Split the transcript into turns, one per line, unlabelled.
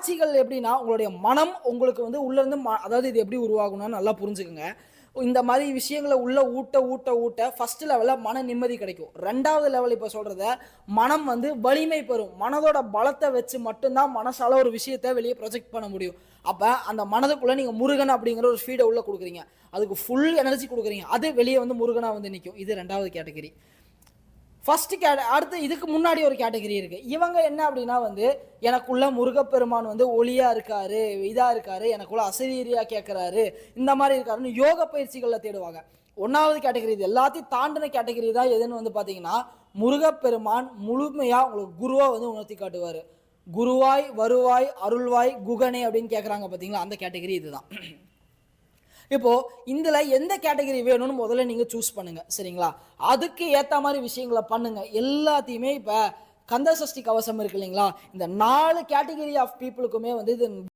காட்சிகள் எப்படின்னா, உங்களுடைய மனம் உங்களுக்கு வந்து உள்ளேருந்து அதாவது இது எப்படி உருவாகும்னா நல்லா புரிஞ்சுக்கங்க. இந்த மாரி விஷயங்கள உள்ள ஊட்ட ஃபர்ஸ்ட் லெவல்ல மன நிம்மதி கிடைக்கும். 2வது லெவல் இப்ப சொல்றத, மனம் வந்து வலிமை பெறும். மனதோட பலத்த வச்சு மட்டும் தான் மனசால ஒரு விஷயத்த வெளிய ப்ரொஜெக்ட் பண்ண முடியும். அப்ப அந்த மனதுக்குள்ள நீங்க முருகன் அப்படிங்கிற ஒரு ஃபீட உள்ள குடுக்குறீங்க. அதுக்கு ஃபுல் எனர்ஜி குடுக்குறீங்க. அது வெளிய வந்து முருகனா வந்து நிக்கும். இது 2வது கேட்டகரி. அடுத்து இதுக்கு முன்னாடி ஒரு கேட்டகரி இருக்கு. இவங்க என்ன அப்டின்னா வந்து, எனக்குள்ள முருகப்பெருமான் வந்து ஒளியா இருக்காரு, இதா இருக்காரு, எனக்குள்ள அசரீரியா கேட்கறாரு, இந்த மாரி இருக்காருன்னு யோக பயிற்சிகள்ல தேடுவாங்க. 1வது கேட்டகரி இது எல்லாத்தையும் தாண்டின கேட்டகரி தான் எதுன்னு வந்து பார்த்தீங்கன்னா, முருகப்பெருமான் முழுமையா உங்களுக்கு குருவா வந்து உணர்த்தி காட்டுவாரு. குருவாய், வருவாய், அருள்வாய், குகனே அப்டின்னு கேட்கறாங்க பார்த்தீங்களா, அந்த கேட்டகரி இதுதான். இப்போ இதுல எந்த கேட்டகரி வேணும்னு முதல்ல நீங்க சூஸ் பண்ணுங்க. சரிங்களா? அதுக்கு ஏத்த மாரி விஷயங்கள பண்ணுங்க. எல்லாத்தையுமே இப்ப கந்த சஷ்டி கவசம் இருக்கு இல்லைங்களா? இந்த 4 கேட்டகரி ஆஃப் பீப்பிளுக்குமே வந்து இது